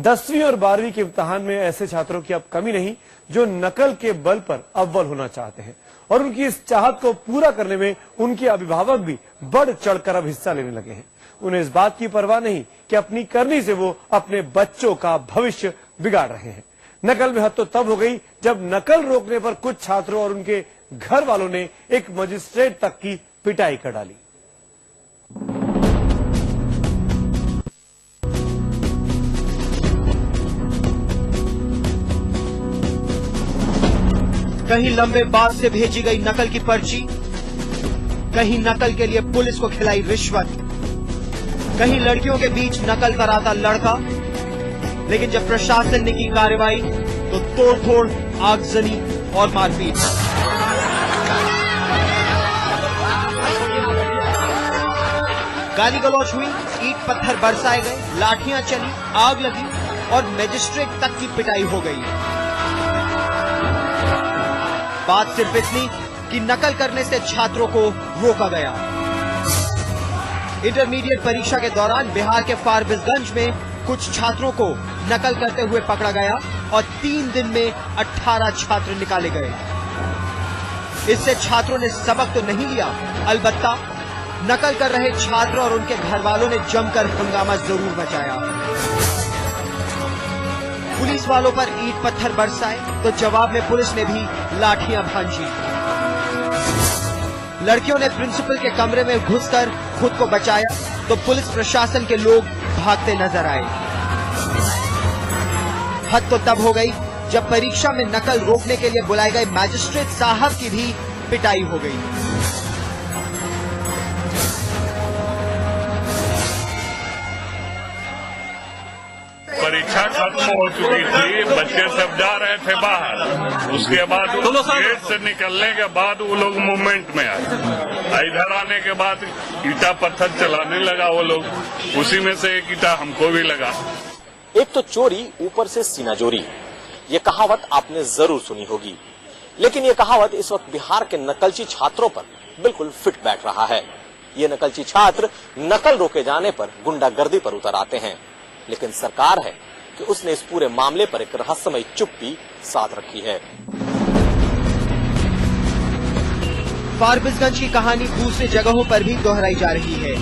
10वीं और 12वीं के इम्तिहान में ऐसे छात्रों की अब कमी नहीं जो नकल के बल पर अव्वल होना चाहते हैं और उनकी इस चाहत को पूरा करने में उनके अभिभावक भी बढ़ चढ़कर अब हिस्सा लेने लगे हैं। उन्हें इस बात की परवाह नहीं कि अपनी करनी से वो अपने बच्चों का भविष्य बिगाड़ रहे हैं। नकल में हद तो तब हो गई जब नकल रोकने पर कुछ छात्रों और उनके घर वालों ने एक मजिस्ट्रेट तक की पिटाई कर डाली। कहीं लंबे बाद से भेजी गई नकल की पर्ची, कहीं नकल के लिए पुलिस को खिलाई रिश्वत, कहीं लड़कियों के बीच नकल कराता लड़का। लेकिन जब प्रशासन ने की कार्रवाई तो तोड़फोड़, आगजनी और मारपीट। गाली गलौज हुई, ईंट पत्थर बरसाए गए, लाठियां चली, आग लगी और मजिस्ट्रेट तक की पिटाई हो गई। बात सिर्फ इतनी कि नकल करने से छात्रों को रोका गया। इंटरमीडिएट परीक्षा के दौरान बिहार के फारबिसगंज में कुछ छात्रों को नकल करते हुए पकड़ा गया और 3 दिन में 18 छात्र निकाले गए। इससे छात्रों ने सबक तो नहीं लिया, अलबत्ता नकल कर रहे छात्र और उनके घर वालों ने जमकर हंगामा जरूर मचाया। पुलिस वालों पर ईंट पत्थर बरसाए तो जवाब में पुलिस ने भी लाठियां भांजी। लड़कियों ने प्रिंसिपल के कमरे में घुसकर खुद को बचाया तो पुलिस प्रशासन के लोग भागते नजर आए। हद तो तब हो गई जब परीक्षा में नकल रोकने के लिए बुलाए गए मजिस्ट्रेट साहब की भी पिटाई हो गई। परीक्षा खत्म हो चुकी थी, बच्चे सब जा रहे थे बाहर। उसके बाद गेट से निकलने के बाद वो लोग मूवमेंट में आए। इधर आने के बाद ईटा पत्थर चलाने लगा वो लोग, उसी में से एक ईटा हमको भी लगा। एक तो चोरी ऊपर से सीना जोरी, ये कहावत आपने जरूर सुनी होगी, लेकिन ये कहावत इस वक्त बिहार के नकलची छात्रों पर बिल्कुल फिट बैठ रहा है। ये नकलची छात्र नकल रोके जाने पर गुंडागर्दी पर उतर आते हैं, लेकिन सरकार है कि उसने इस पूरे मामले पर एक रहस्यमयी चुप्पी साध रखी है। फारबिसगंज की कहानी दूसरी जगहों पर भी दोहराई जा रही है।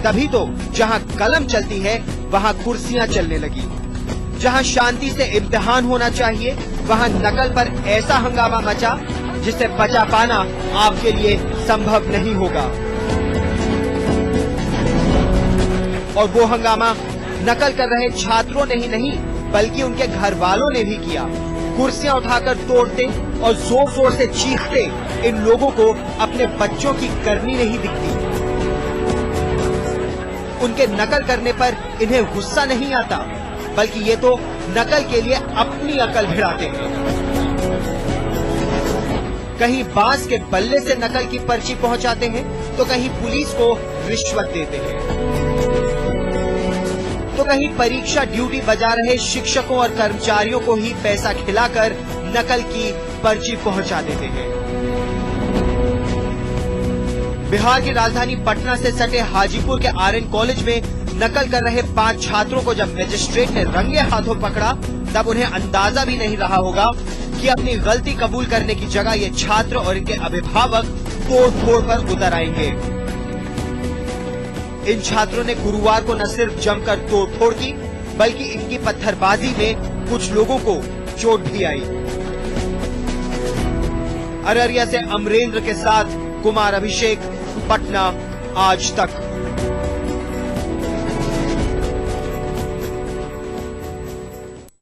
तभी तो जहां कलम चलती है वहां कुर्सियां चलने लगी। जहां शांति से इम्तिहान होना चाहिए वहां नकल पर ऐसा हंगामा मचा जिससे बचा पाना आपके लिए संभव नहीं होगा। और वो हंगामा नकल कर रहे छात्रों ने ही नहीं बल्कि उनके घर वालों ने भी किया। कुर्सियां उठाकर तोड़ते और जोर जोर से चीखते इन लोगों को अपने बच्चों की करनी नहीं दिखती। उनके नकल करने पर इन्हें गुस्सा नहीं आता, बल्कि ये तो नकल के लिए अपनी अकल भिड़ाते हैं। कहीं बांस के बल्ले से नकल की पर्ची पहुंचाते हैं तो कहीं पुलिस को रिश्वत देते हैं, तो कहीं परीक्षा ड्यूटी बजा रहे शिक्षकों और कर्मचारियों को ही पैसा खिलाकर नकल की पर्ची पहुंचा देते हैं। बिहार की राजधानी पटना से सटे हाजीपुर के आरएन कॉलेज में नकल कर रहे 5 छात्रों को जब मजिस्ट्रेट ने रंगे हाथों पकड़ा तब उन्हें अंदाजा भी नहीं रहा होगा कि अपनी गलती कबूल करने की जगह ये छात्र और इनके अभिभावक तोड़-फोड़ पर उतर आएंगे। इन छात्रों ने गुरुवार को न सिर्फ जमकर तोड़फोड़ की बल्कि इनकी पत्थरबाजी में कुछ लोगों को चोट भी आई। अररिया से अमरेंद्र के साथ कुमार अभिषेक, पटना आज तक।